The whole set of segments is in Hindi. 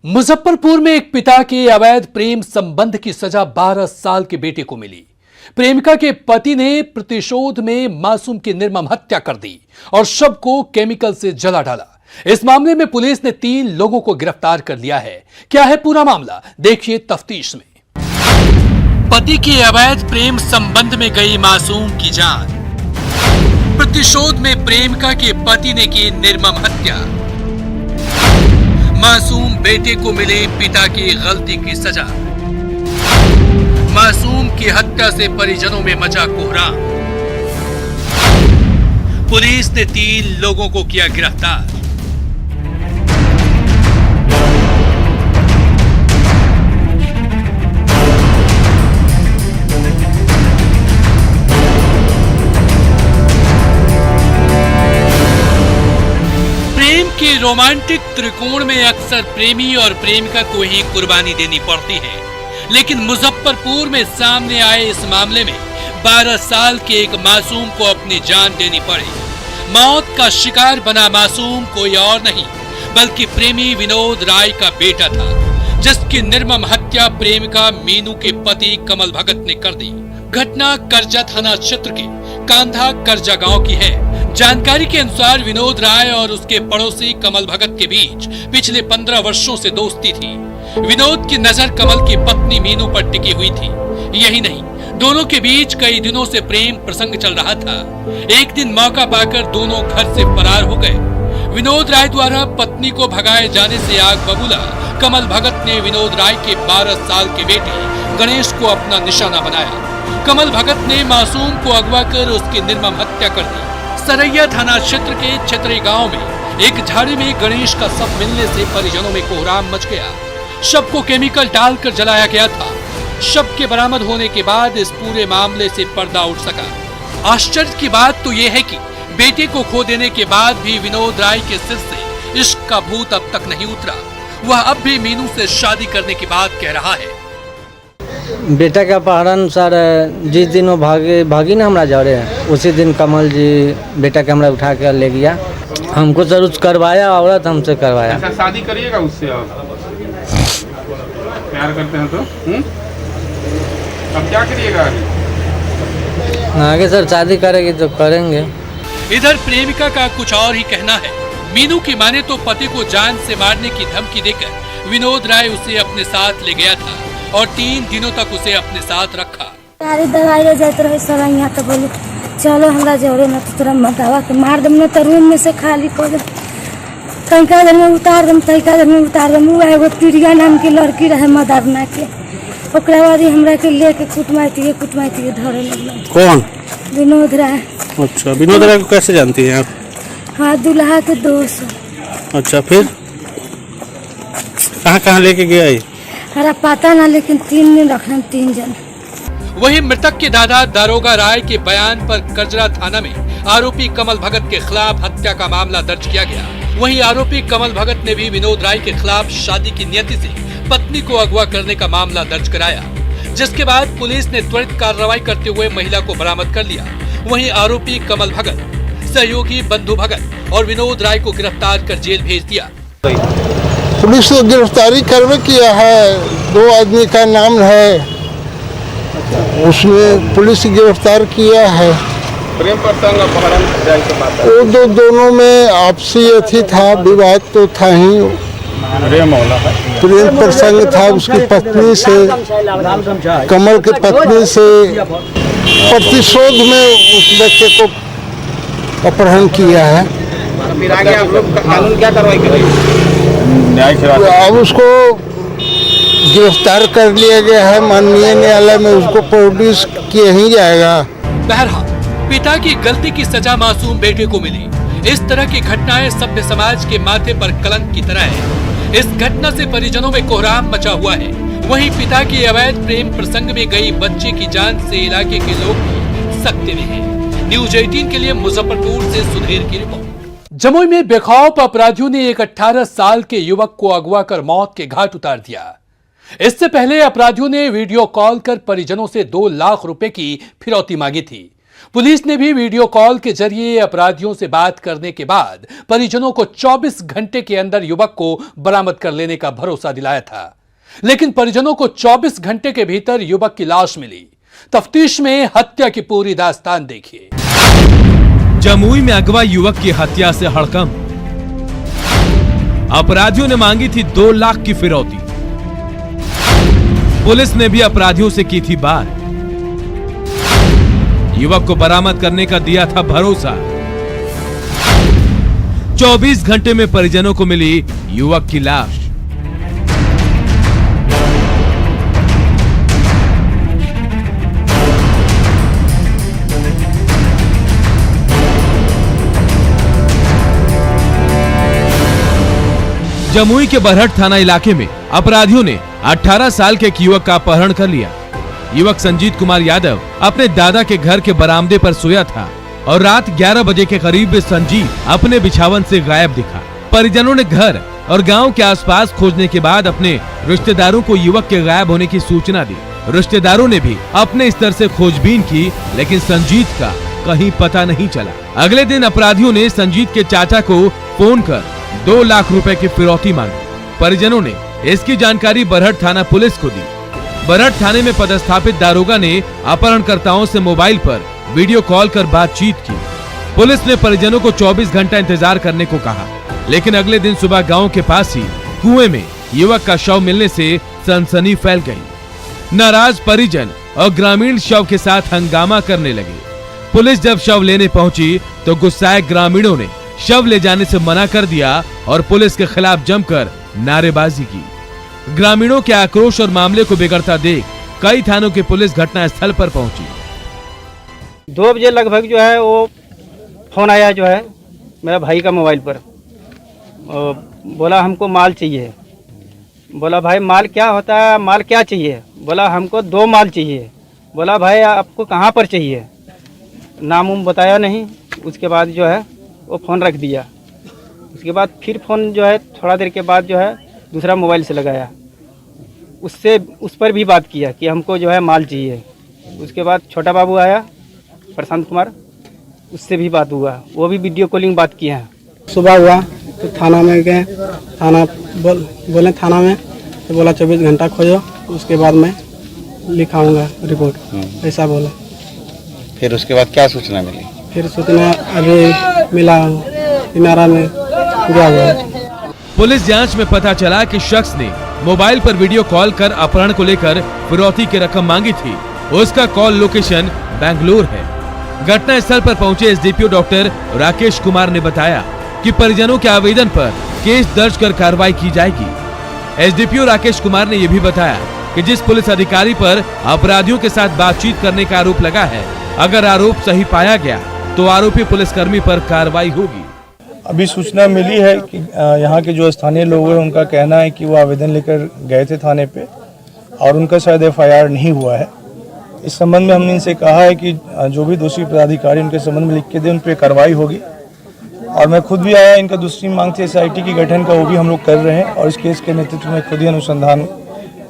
मुजफ्फरपुर में एक पिता के अवैध प्रेम संबंध की सजा 12 साल के बेटे को मिली। प्रेमिका के पति ने प्रतिशोध में मासूम की निर्मम हत्या कर दी और शव को केमिकल से जला डाला। इस मामले में पुलिस ने 3 लोगों को गिरफ्तार कर लिया है। क्या है पूरा मामला, देखिए तफ्तीश में। पति के अवैध प्रेम संबंध में गई मासूम की जान, प्रतिशोध में प्रेमिका के पति ने की निर्मम हत्या, मासूम बेटे को मिले पिता की गलती की सजा, मासूम की हत्या से परिजनों में मचा कोहराम, पुलिस ने 3 लोगों को किया गिरफ्तार। प्रेम के रोमांटिक त्रिकोण में अक्सर प्रेमी और प्रेमिका को ही कुर्बानी देनी पड़ती है, लेकिन मुजफ्फरपुर में सामने आए इस मामले में 12 साल के एक मासूम को अपनी जान देनी पड़ी। मौत का शिकार बना मासूम कोई और नहीं बल्कि प्रेमी विनोद राय का बेटा था, जिसकी निर्मम हत्या प्रेमिका मीनू के पति कमल भगत ने कर दी। घटना करजा थाना क्षेत्र के कांधा करजा गांव की है। जानकारी के अनुसार विनोद राय और उसके पड़ोसी कमल भगत के बीच पिछले 15 वर्षों से दोस्ती थी। विनोद की नजर कमल की पत्नी मीनू पर टिकी हुई थी। यही नहीं, दोनों के बीच कई दिनों से प्रेम प्रसंग चल रहा था। एक दिन मौका पाकर दोनों घर से फरार हो गए। विनोद राय द्वारा पत्नी को भगाए जाने से आग बबूला कमल भगत ने विनोद राय के 12 साल के बेटे गणेश को अपना निशाना बनाया। कमल भगत ने मासूम को अगवा कर उसकी निर्मम हत्या कर दी। सरैया थाना क्षेत्र के छतरी गांव में एक झाड़ी में गणेश का शव मिलने से परिजनों में कोहराम मच गया। शव को केमिकल डालकर जलाया गया था। शव के बरामद होने के बाद इस पूरे मामले से पर्दा उठ सका। आश्चर्य की बात तो यह है कि बेटे को खो देने के बाद भी विनोद राय के सिर से इश्क का भूत अब तक नहीं उतरा। वह अब भी मीनू से शादी करने की बात कह रहा है। बेटा का अपहरण सर जिस दिन वो भागी ना हमारा जौरे, उसी दिन कमल जी बेटा का हमरा उठा कर ले गया। हमको सर उस करवाया, औरत हमसे करवाया। ऐसा शादी करिएगा उससे, आप प्यार करते हैं तो अब क्या करिएगा आगे? सर शादी करेगी तो करेंगे। इधर प्रेमिका का कुछ और ही कहना है। मीनू की माने तो पति को जान से मारने की धमकी देकर विनोद राय उसे अपने साथ ले गया था और 3 दिनों तक उसे अपने साथ रखा। सारी दवाई जाते रहे सर, यहाँ तो बोले चलो हमरा जोड़े न तो तोरा दवा के मार दम न तो रूम में से खाली कर दम, तैका देर में उतार दम, तैका देर में उतार दम। वो एगो प्रिया नाम की लड़की रहे मदरना के, ओकरा बाद हमरा के लेके कुटमाइती धरे लगल। कौन? विनोद राय। अच्छा, विनोद राय को कैसे जानती हैं आप? हाँ, दुल्हा के दोस्त। अच्छा, फिर कहाँ लेके गया? हरा पता ना, लेकिन 3 दिन रखना, 3 जन। वहीं मृतक के दादा दारोगा राय के बयान पर करजरा थाना में आरोपी कमल भगत के खिलाफ हत्या का मामला दर्ज किया गया। वहीं आरोपी कमल भगत ने भी विनोद राय के खिलाफ शादी की नियति से पत्नी को अगवा करने का मामला दर्ज कराया, जिसके बाद पुलिस ने त्वरित कार्रवाई करते हुए महिला को बरामद कर लिया। वहीं आरोपी कमल भगत, सहयोगी बंधु भगत और विनोद राय को गिरफ्तार कर जेल भेज दिया। पुलिस ने गिरफ्तारी करवे किया है। 2 आदमी का नाम है, उसमें पुलिस गिरफ्तार किया है। प्रेम प्रसंग अपहरण वो दोनों में आपसी अथी था, विवाद तो था ही। प्रेम प्रसंग था उसकी पत्नी से, कमल की पत्नी से। प्रतिशोध में उस बच्चे को अपहरण किया है। फिर आगे आप लोग कानून क्या कार्रवाई करेंगे? अब उसको गिरफ्तार कर लिया गया है। माननीय न्यायालय में उसको प्रोड्यूस किया ही जाएगा। बहरहाल पिता की गलती की सजा मासूम बेटे को मिली। इस तरह की घटनाएं सभ्य समाज के माथे पर कलंक की तरह है। इस घटना से परिजनों में कोहराम मचा हुआ है। वहीं पिता के अवैध प्रेम प्रसंग में गई बच्चे की जान से इलाके के लोग भी सकते में हैं। न्यूज 18 के लिए मुजफ्फरपुर से सुधीर की रिपोर्ट। जमुई में बेखौफ अपराधियों ने एक 18 साल के युवक को अगवा कर मौत के घाट उतार दिया। इससे पहले अपराधियों ने वीडियो कॉल कर परिजनों से 2 लाख रुपए की फिरौती मांगी थी। पुलिस ने भी वीडियो कॉल के जरिए अपराधियों से बात करने के बाद परिजनों को 24 घंटे के अंदर युवक को बरामद कर लेने का भरोसा दिलाया था, लेकिन परिजनों को 24 घंटे के भीतर युवक की लाश मिली। तफ्तीश में हत्या की पूरी दास्तान देखिए। जमुई में अगवा युवक की हत्या से हड़कंप। अपराधियों ने मांगी थी 2 लाख की फिरौती। पुलिस ने भी अपराधियों से की थी बात। युवक को बरामद करने का दिया था भरोसा। 24 घंटे में परिजनों को मिली युवक की लाश। जमुई के बरहट थाना इलाके में अपराधियों ने 18 साल के एक युवक का अपहरण कर लिया। युवक संजीत कुमार यादव अपने दादा के घर के बरामदे पर सोया था और रात 11 बजे के करीब संजीत अपने बिछावन से गायब दिखा। परिजनों ने घर और गांव के आसपास खोजने के बाद अपने रिश्तेदारों को युवक के गायब होने की सूचना दी। रिश्तेदारों ने भी अपने स्तर से खोजबीन की, लेकिन संजीत का कहीं पता नहीं चला। अगले दिन अपराधियों ने संजीत के चाचा को फोन कर 2 लाख रुपए की फिरौती मांगी। परिजनों ने इसकी जानकारी बरहट थाना पुलिस को दी। बरहट थाने में पदस्थापित दारोगा ने अपहरणकर्ताओं से मोबाइल पर वीडियो कॉल कर बातचीत की। पुलिस ने परिजनों को 24 घंटा इंतजार करने को कहा, लेकिन अगले दिन सुबह गांव के पास ही कुएं में युवक का शव मिलने से सनसनी फैल गई। नाराज परिजन और ग्रामीण शव के साथ हंगामा करने लगे। पुलिस जब शव लेने पहुंची तो गुस्साए ग्रामीणों ने शव ले जाने से मना कर दिया और पुलिस के खिलाफ जमकर नारेबाजी की। ग्रामीणों के आक्रोश और मामले को बिगड़ता देख कई थानों की पुलिस घटना स्थल पर पहुंची। 2 बजे लगभग जो है वो फोन आया जो है मेरा भाई का मोबाइल पर। बोला हमको माल चाहिए। बोला भाई माल क्या होता है, माल क्या चाहिए? बोला हमको 2 माल चाहिए। बोला भाई आपको कहाँ पर चाहिए? नाम उम बताया नहीं। उसके बाद जो है वो फ़ोन रख दिया। उसके बाद फिर फ़ोन जो है थोड़ा देर के बाद जो है दूसरा मोबाइल से लगाया, उससे उस पर भी बात किया कि हमको जो है माल चाहिए। उसके बाद छोटा बाबू आया प्रशांत कुमार, उससे भी बात हुआ, वो भी वीडियो कॉलिंग बात किए हैं। सुबह हुआ तो थाना में गए। थाना बोले थाना में तो बोला 24 घंटा खोजो, उसके बाद मैं लिखाऊंगा रिपोर्ट, ऐसा बोला। फिर उसके बाद क्या सूचना मिली? फिर सूचना अभी मिला इनारा में गया हुआ। पुलिस जांच में पता चला कि शख्स ने मोबाइल पर वीडियो कॉल कर अपहरण को लेकर फिरौती की रकम मांगी थी। उसका कॉल लोकेशन बेंगलुरु है। घटना स्थल पर पहुंचे एसडीपीओ डॉक्टर राकेश कुमार ने बताया कि परिजनों के आवेदन पर केस दर्ज कर कार्रवाई की जाएगी। एसडीपीओ राकेश कुमार ने यह भी बताया कि जिस पुलिस अधिकारी पर अपराधियों के साथ बातचीत करने का आरोप लगा है, अगर आरोप सही पाया गया तो आरोपी पुलिसकर्मी पर कार्रवाई होगी। अभी सूचना मिली है कि यहाँ के जो स्थानीय लोग हैं उनका कहना है कि वो आवेदन लेकर गए थे थाने पे और उनका शायद एफआईआर नहीं हुआ है। इस संबंध में हमने इनसे कहा है कि जो भी दोषी पदाधिकारी उनके संबंध में लिख के दे, उन पर कार्रवाई होगी। और मैं खुद भी आया, इनका दूसरी मांग थी एसआईटी की गठन का, वो भी हम लोग कर रहे हैं और इस केस के नेतृत्व में खुद ही अनुसंधान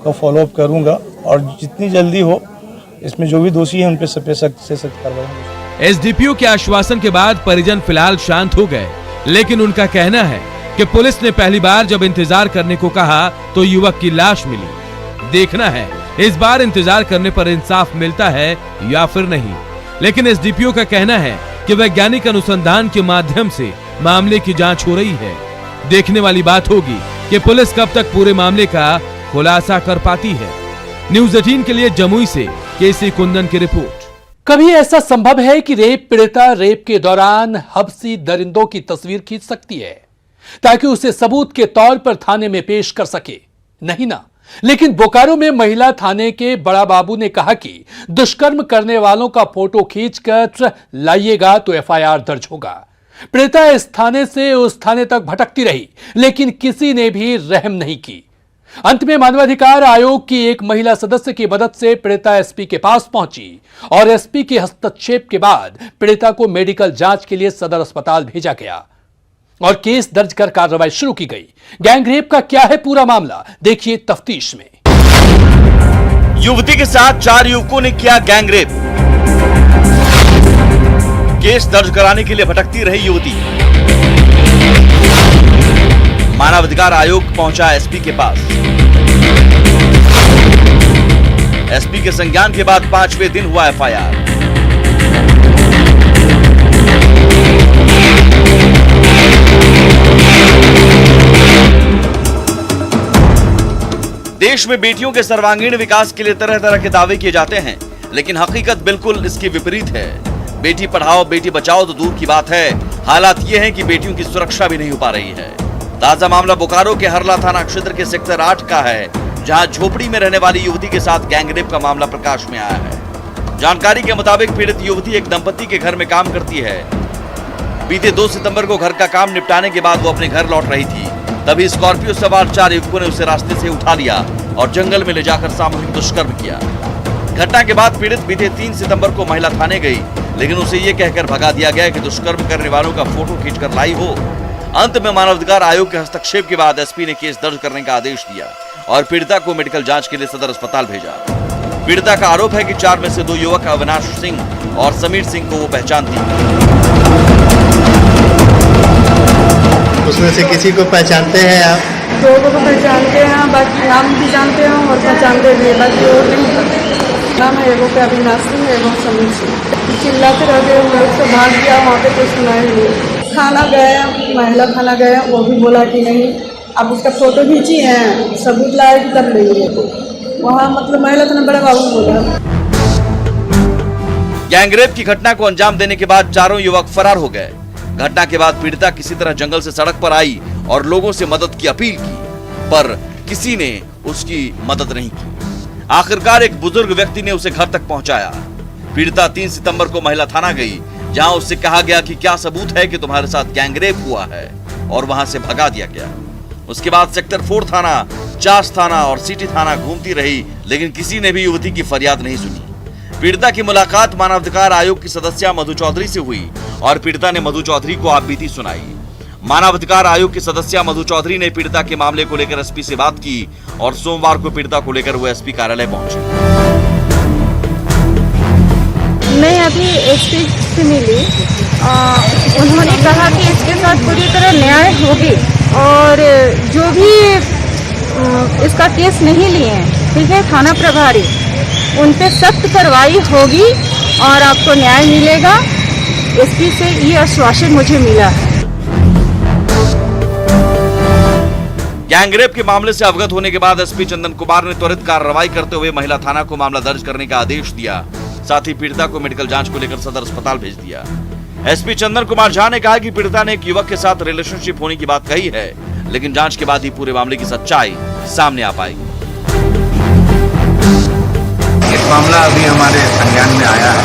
का फॉलोअप करूँगा और जितनी जल्दी हो इसमें जो भी दोषी है उन पर सख्त से सख्त कार्रवाई होगी। एसडीपीओ के आश्वासन के बाद परिजन फिलहाल शांत हो गए, लेकिन उनका कहना है कि पुलिस ने पहली बार जब इंतजार करने को कहा तो युवक की लाश मिली। देखना है इस बार इंतजार करने पर इंसाफ मिलता है या फिर नहीं। लेकिन एसडीपीओ का कहना है कि वैज्ञानिक अनुसंधान के माध्यम से मामले की जांच हो रही है। देखने वाली बात होगी कि पुलिस कब तक पूरे मामले का खुलासा कर पाती है। न्यूज़ 18 के लिए जमुई से केसी कुंदन की रिपोर्ट। कभी ऐसा संभव है कि रेप पीड़िता रेप के दौरान हबसी दरिंदों की तस्वीर खींच सकती है ताकि उसे सबूत के तौर पर थाने में पेश कर सके? नहीं ना। लेकिन बोकारो में महिला थाने के बड़ा बाबू ने कहा कि दुष्कर्म करने वालों का फोटो खींचकर लाइएगा तो एफआईआर दर्ज होगा। पीड़िता इस थाने से उस थाने तक भटकती रही, लेकिन किसी ने भी रहम नहीं की। अंत में मानवाधिकार आयोग की एक महिला सदस्य की मदद से पीड़िता एसपी के पास पहुंची और एसपी के हस्तक्षेप के बाद पीड़िता को मेडिकल जांच के लिए सदर अस्पताल भेजा गया और केस दर्ज कर कार्रवाई शुरू की गई। गैंगरेप का क्या है पूरा मामला, देखिए तफ्तीश में। युवती के साथ 4 युवकों ने किया गैंगरेप। केस दर्ज कराने के लिए भटकती रही युवती। मानवाधिकार आयोग पहुंचा एसपी के पास। एसपी के संज्ञान के बाद 5वें दिन हुआ एफआईआर। देश में बेटियों के सर्वांगीण विकास के लिए तरह तरह के दावे किए जाते हैं, लेकिन हकीकत बिल्कुल इसके विपरीत है। बेटी पढ़ाओ बेटी बचाओ तो दूर की बात है, हालात ये हैं कि बेटियों की सुरक्षा भी नहीं हो पा रही है। ताजा मामला बोकारो के हरला थाना क्षेत्र के सेक्टर 8 का है, जहां झोपड़ी में रहने वाली युवती के साथ गैंगरेप का मामला प्रकाश में आया है। जानकारी के मुताबिक पीड़ित युवती एक दंपति के घर में काम करती है। बीते 2 सितंबर को घर का काम निपटाने के बाद वो अपने घर लौट रही थी, तभी स्कॉर्पियो सवार 4 युवकों ने उसे रास्ते से उठा लिया और जंगल में ले जाकर सामूहिक दुष्कर्म किया। घटना के बाद पीड़ित बीते 3 सितंबर को महिला थाने गई, लेकिन उसे ये कहकर भगा दिया गया कि दुष्कर्म करने वालों का फोटो खींचकर लाई हो। अंत में मानवाधिकार आयोग के हस्तक्षेप के बाद एसपी ने केस दर्ज करने का आदेश दिया और पीड़िता को मेडिकल जांच के लिए सदर अस्पताल भेजा। पीड़िता का आरोप है कि 4 में से 2 युवक अविनाश सिंह और समीर सिंह को वो पहचानती है। उसमें से किसी को पहचानते हैं आप? 2 को पहचानते हैं, बाकी नाम भी जानते हैं और पहचानते भी है, बाकी और नहीं। नाम है एगो पे अविनाश सिंह, एगो समीर सिंह। चिल्लाते रह गए, हम लोग से भाग गया, वहाँ पे कुछ सुना ही नहीं। थाना गए, महिला थाना गए, वो भी बोला कि नहीं, अब उसका फोटो खींची है, सबूत लाएगी तब लेंगे। वहाँ मतलब महिला थाना बड़ा बाबू बोला। गैंगरेप की घटना को अंजाम देने के बाद 4 युवक फरार हो गए। घटना के बाद पीड़िता किसी तरह जंगल से सड़क पर आई और लोगों से मदद की अपील की, पर किसी ने उसकी मदद नहीं की। आखिरकार एक बुजुर्ग व्यक्ति ने उसे घर तक पहुंचाया। पीड़िता 3 सितंबर को महिला थाना गई, जहां उससे कहा गया कि क्या सबूत है कि तुम्हारे साथ गैंगरेप हुआ है, और वहां से भगा दिया गया। उसके बाद सेक्टर 4 थाना, चास थाना और सिटी थाना घूमती रही, लेकिन किसी ने भी युवती की फरियाद नहीं सुनी। पीड़िता की मुलाकात मानवाधिकार आयोग की सदस्य मधु चौधरी से हुई और पीड़िता ने मधु चौधरी को आपबीती सुनाई। मानवाधिकार आयोग की सदस्य मधु चौधरी ने पीड़िता के मामले को लेकर एसपी से बात की और सोमवार को पीड़िता को लेकर वो एसपी कार्यालय पहुंची। मैं अभी एसपी से मिली, उन्होंने कहा कि इसके साथ पूरी तरह न्याय होगी और जो भी इसका केस नहीं लिए हैं, ठीक है, थाना प्रभारी, उन पे सख्त कार्रवाई होगी और आपको न्याय मिलेगा। एसपी से ये आश्वासन मुझे मिला है। गैंगरेप के मामले से अवगत होने के बाद एसपी चंदन कुमार ने त्वरित कार्रवाई करते हुए महिला थाना को मामला दर्ज करने का आदेश दिया। साथ ही पीड़िता को मेडिकल जांच को लेकर सदर अस्पताल भेज दिया। एसपी चंदन कुमार झा ने कहा कि पीड़िता ने एक युवक के साथ रिलेशनशिप होने की बात कही है, लेकिन जांच के बाद ही पूरे मामले की सच्चाई सामने आ पाएगी। एक मामला अभी हमारे संज्ञान में आया है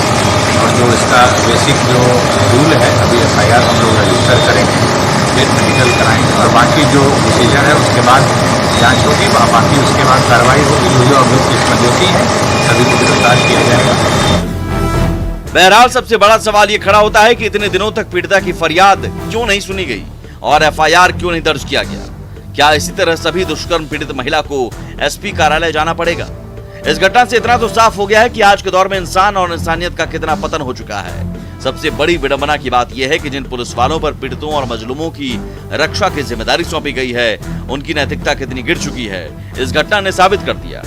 और जो इसका बेसिक जो रूल है, अभी एफआईआर हम लोग रजिस्टर करेंगे, फिर मेडिकल कराएंगे और बाकी जो प्रोसीजर है उसके बाद जांच होगी, बाकी उसके बाद कार्रवाई होगी। जो अभियुक्त इसमें दोषी है सभी को गिरफ्तार किया जाएगा। बहरहाल सबसे बड़ा सवाल ये खड़ा होता है कि इतने दिनों तक पीड़िता की फरियाद क्यों नहीं सुनी गई और एफआईआर क्यों नहीं दर्ज किया गया? क्या इसी तरह सभी दुष्कर्म पीड़ित महिला को एसपी कार्यालय जाना पड़ेगा? इस घटना से इतना तो साफ हो गया है कि आज के दौर में इंसान और इंसानियत का कितना पतन हो चुका है। सबसे बड़ी विडंबना की बात यह है कि जिन पुलिस वालों पर पीड़ितों और मजलूमों की रक्षा की जिम्मेदारी सौंपी गई है, उनकी नैतिकता कितनी गिर चुकी है, इस घटना ने साबित कर दिया।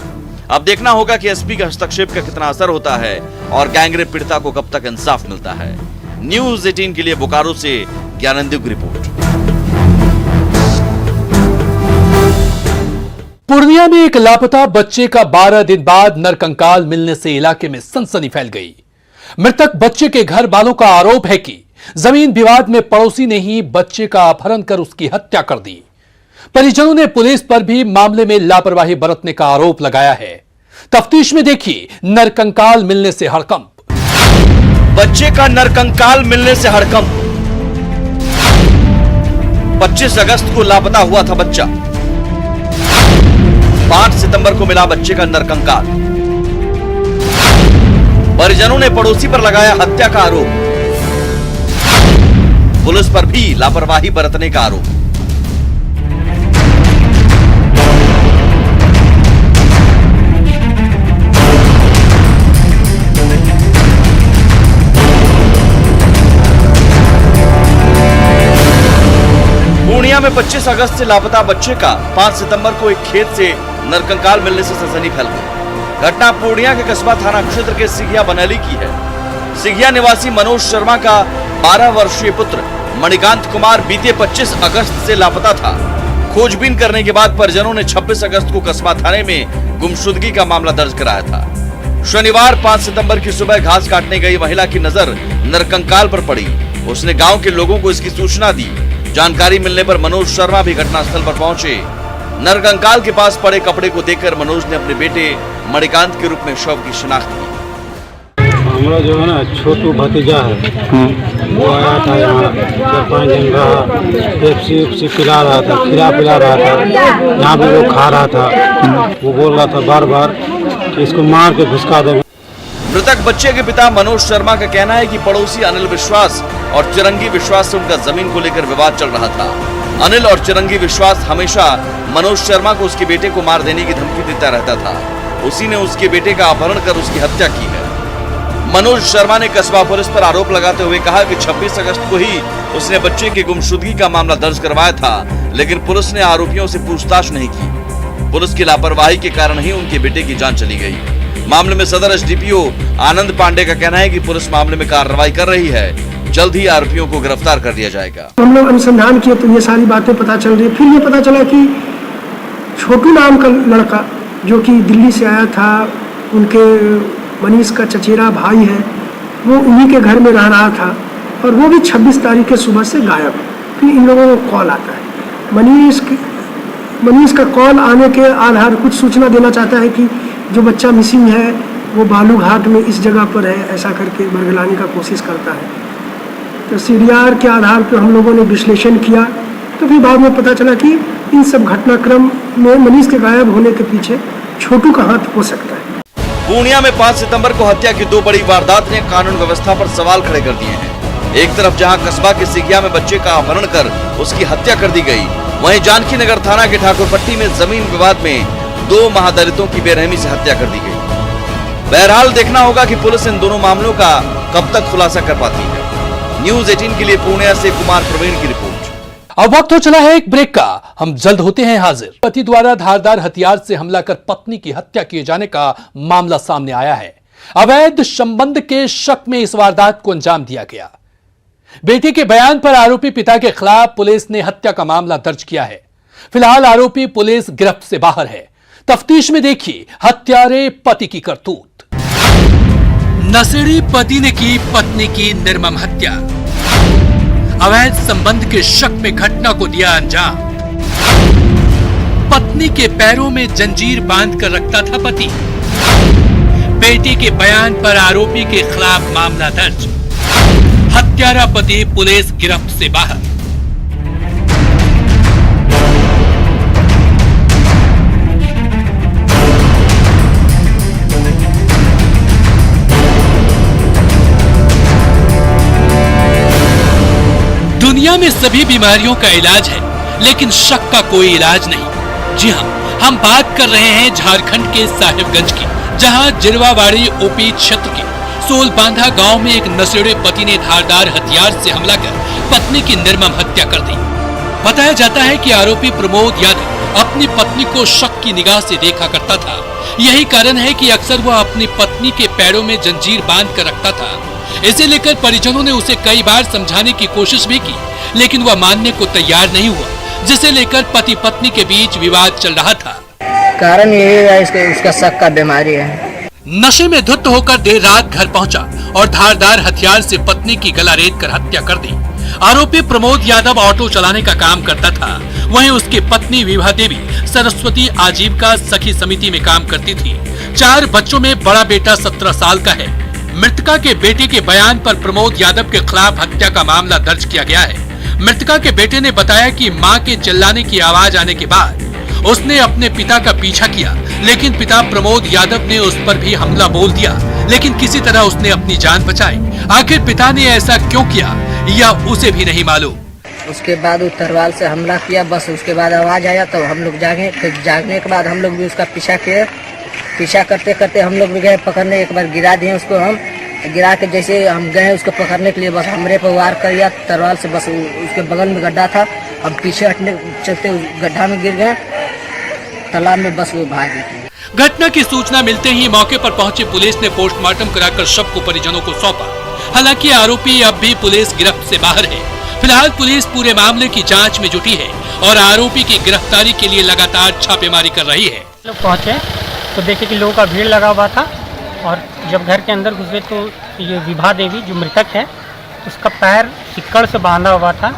अब देखना होगा कि एसपी का हस्तक्षेप का कितना असर होता है और गैंगरेप पीड़िता को कब तक इंसाफ मिलता है। न्यूज़ 18 के लिए बोकारो से ज्ञानंदु की रिपोर्ट। पूर्णिया में एक लापता बच्चे का 12 दिन बाद नरकंकाल मिलने से इलाके में सनसनी फैल गई। मृतक बच्चे के घर वालों का आरोप है कि जमीन विवाद में पड़ोसी ने ही बच्चे का अपहरण कर उसकी हत्या कर दी। परिजनों ने पुलिस पर भी मामले में लापरवाही बरतने का आरोप लगाया है। तफ्तीश में देखिए नरकंकाल मिलने से हड़कंप। बच्चे का नरकंकाल मिलने से हड़कंप। 25 अगस्त को लापता हुआ था बच्चा। 5 सितंबर को मिला बच्चे का नरकंकाल। परिजनों ने पड़ोसी पर लगाया हत्या का आरोप। पुलिस पर भी लापरवाही बरतने का आरोप। में 25 अगस्त से लापता बच्चे का 5 सितंबर को एक खेत से नरकंकाल मिलने से सनसनी फैल गई। घटना पूर्णिया के कस्बा थाना क्षेत्र के सिघिया बनैली की है। सिघिया निवासी मनोज शर्मा का 12 वर्षीय पुत्र मणिकांत कुमार बीते 25 अगस्त से लापता था। खोजबीन करने के बाद परिजनों ने 26 अगस्त को कस्बा थाने में गुमशुदगी का मामला दर्ज कराया था। शनिवार 5 सितंबर की सुबह घास काटने गई महिला की नजर नरकंकाल पर पड़ी। उसने गांव के लोगों को इसकी सूचना दी। जानकारी मिलने पर मनोज शर्मा भी घटनास्थल पर पहुंचे। नरकंकाल के पास पड़े कपड़े को देखकर मनोज ने अपने बेटे मणिकांत के रूप में शव की शिनाख्त की। हमारा जो है ना छोटू भतीजा है, वो आया था यहाँ 4-5 दिन रहा, पेप्सी पिला रहा था, खीरा पिला रहा था, यहाँ भी वो खा रहा था। वो बोल रहा था बार बार कि इसको मार के घुसका देंगे। मृतक बच्चे के पिता मनोज शर्मा का कहना है कि पड़ोसी अनिल विश्वास और चिरंगी विश्वास से उनका जमीन को लेकर विवाद चल रहा था। अनिल और चिरंगी विश्वास हमेशा मनोज शर्मा को उसके बेटे को मार देने की धमकी देता रहता था। उसी ने उसके बेटे का अपहरण कर उसकी हत्या की है। मनोज शर्मा ने कस्बा पुलिस पर आरोप लगाते हुए कहा कि 26 अगस्त को ही उसने बच्चे की गुमशुदगी का मामला दर्ज करवाया था, लेकिन पुलिस ने आरोपियों से पूछताछ नहीं की। पुलिस की लापरवाही के कारण ही उनके बेटे की जान चली गई। मामले में सदर एसडीपीओ आनंद पांडे का कहना है कि पुलिस मामले में कार्रवाई कर रही है। जल्द ही आरोपियों को गिरफ्तार कर लिया जाएगा। हम लोग अनुसंधान किए तो ये सारी बातें पता चल रही है। फिर ये पता चला कि छोटू नाम का लड़का जो कि दिल्ली से आया था, उनके मनीष का चचेरा भाई है, वो उन्हीं के घर में रह रहा था और वो भी 26 तारीख के सुबह से गायब। फिर इन लोगों को कॉल आता है। मनीष का कॉल आने के आधार कुछ सूचना देना चाहता है कि जो बच्चा मिसिंग है वो बालूघाट में इस जगह पर है, ऐसा करके बरगलाने का कोशिश करता है। तो सीडीआर के आधार पर हम लोगों ने विश्लेषण किया तो फिर बाद में पता चला कि इन सब घटनाक्रम में मनीष के गायब होने के पीछे छोटू का हाथ हो सकता है। पूर्णिया में 5 सितंबर को हत्या की 2 बड़ी वारदात ने कानून व्यवस्था पर सवाल खड़े कर दिए हैं। एक तरफ जहां कस्बा के सिघिया में बच्चे का अपहरण कर उसकी हत्या कर दी गई, वहीं जानकी नगर थाना के ठाकुरपट्टी में जमीन विवाद में 2 महादलितों की बेरहमी से हत्या कर दी गई। बहरहाल देखना होगा कि पुलिस इन दोनों मामलों का कब तक खुलासा कर पाती है। न्यूज़ 18 के लिए पूर्णिया से कुमार प्रवीण की रिपोर्ट। अब वक्त हो चला है एक ब्रेक का, हम जल्द होते हैं हाजिर। पति द्वारा धारदार हथियार से हमला कर पत्नी की हत्या किए जाने का मामला सामने आया है। अवैध संबंध के शक में इस वारदात को अंजाम दिया गया। बेटे के बयान पर आरोपी पिता के खिलाफ पुलिस ने हत्या का मामला दर्ज किया है। फिलहाल आरोपी पुलिस गिरफ्त से बाहर है। तफ्तीश में देखिए हत्यारे पति की करतूत। नशेड़ी पति ने की पत्नी की निर्मम हत्या। अवैध संबंध के शक में घटना को दिया अंजाम। पत्नी के पैरों में जंजीर बांध कर रखता था पति। बेटे के बयान पर आरोपी के खिलाफ मामला दर्ज। हत्यारा पति पुलिस गिरफ्त से बाहर। दुनिया में सभी बीमारियों का इलाज है, लेकिन शक का कोई इलाज नहीं। जी हां, हम बात कर रहे हैं झारखंड के साहिबगंज की, जहां जिरवावाड़ी ओपी क्षेत्र के सोलबांधा गांव में एक नशेड़े पति ने धारदार हथियार से हमला कर पत्नी की निर्मम हत्या कर दी। बताया जाता है कि आरोपी प्रमोद यादव अपनी पत्नी को शक की निगाह से देखा करता था। यही कारण है कि अक्सर वह अपनी पत्नी के पैरों में जंजीर बांध कर रखता था। इसे लेकर परिजनों ने उसे कई बार समझाने की कोशिश भी की, लेकिन वह मानने को तैयार नहीं हुआ, जिसे लेकर पति पत्नी के बीच विवाद चल रहा था। कारण यही है इसका शक का बीमारी है। नशे में धुत होकर देर रात घर पहुंचा और धारदार हथियार से पत्नी की गला रेत कर हत्या कर दी। आरोपी प्रमोद यादव ऑटो चलाने का काम करता था। वहीं उसकी पत्नी विभा देवी सरस्वती आजीविका सखी समिति में काम करती थी। 4 बच्चों में बड़ा बेटा 17 साल का है। मृतका के बेटे के बयान पर प्रमोद यादव के खिलाफ हत्या का मामला दर्ज किया गया है। मृतका के बेटे ने बताया कि मां के चिल्लाने की आवाज आने के बाद उसने अपने पिता का पीछा किया, लेकिन पिता प्रमोद यादव ने उस पर भी हमला बोल दिया, लेकिन किसी तरह उसने अपनी जान बचाई। आखिर पिता ने ऐसा क्यों किया यह उसे भी नहीं मालूम। उसके बाद वो तरवाल से हमला किया, बस उसके बाद आवाज आया तो हम लोग जागे। फिर जागने के बाद हम लोग भी उसका पीछा किए। पीछा करते करते हम लोग भी गए पकड़ने। एक बार गिरा दिए उसको। हम गिरा के जैसे हम गए उसको पकड़ने के लिए, बस हमरे पर वार कर दिया तरवाल से। बस उसके बगल में गड्ढा था, अब पीछे हटने चलते गड्ढा में गिर गए, तालाब में बस वो भाग गए। घटना की सूचना मिलते ही मौके पर पहुंची पुलिस ने पोस्टमार्टम कराकर शव को परिजनों को सौंपा। हालांकि आरोपी अब भी पुलिस गिरफ्त से बाहर है। फिलहाल पुलिस पूरे मामले की जांच में जुटी है और आरोपी की गिरफ्तारी के लिए लगातार छापेमारी कर रही है। लोग पहुंचे तो देखे कि लोगों का भीड़ लगा हुआ था और जब घर के अंदर घुसे तो ये विभा देवी जो मृतक है उसका पैर सिक्कड़ से बांधा हुआ था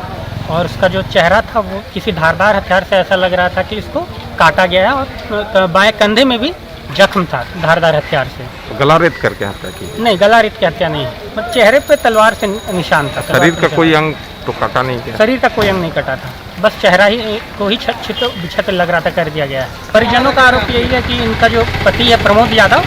और उसका जो चेहरा था वो किसी धारदार हथियार से ऐसा लग रहा था कि इसको काटा गया है और बाएं कंधे में भी जख्म था धारदार हथियार से। तो गला रेत करके हत्या की? नहीं, गला रेत की हत्या नहीं, मतलब चेहरे पे तलवार से निशान था। शरीर का कोई अंग तो कटा नहीं गया? शरीर का कोई अंग नहीं कटा था, बस चेहरा ही को ही छत लग रहा था कर दिया गया है। परिजनों का आरोप यही है कि इनका जो पति है प्रमोद यादव,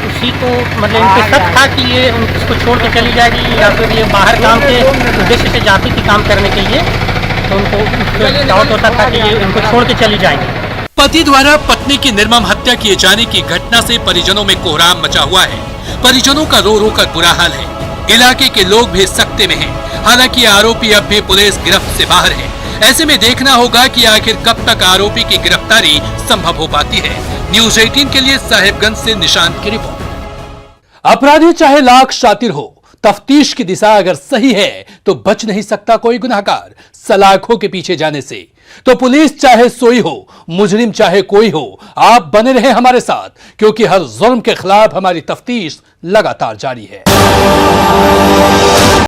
उसी को मतलब इनको शक था कि ये उसको छोड़ के चली जाएगी या फिर ये बाहर काम के उद्देश्य से जाती थी काम करने के लिए, तो उनको डाउट होता था कि ये इनको छोड़ के चली जाएगी। पति द्वारा पत्नी की निर्मम हत्या किए जाने की घटना से परिजनों में कोहराम मचा हुआ है। परिजनों का रो रो कर बुरा हाल है। इलाके के लोग भी सख्ते में हैं। हालांकि आरोपी अब भी पुलिस गिरफ्त से बाहर है। ऐसे में देखना होगा कि आखिर कब तक आरोपी की गिरफ्तारी संभव हो पाती है। न्यूज़ 18 के लिए साहिबगंज से निशांत की रिपोर्ट। अपराधी चाहे लाख शातिर हो, तफ्तीश की दिशा अगर सही है तो बच नहीं सकता कोई गुनहगार सलाखों के पीछे जाने से। तो पुलिस चाहे सोई हो, मुजरिम चाहे कोई हो, आप बने रहे हमारे साथ, क्योंकि हर जुल्म के खिलाफ हमारी तफ्तीश लगातार जारी है।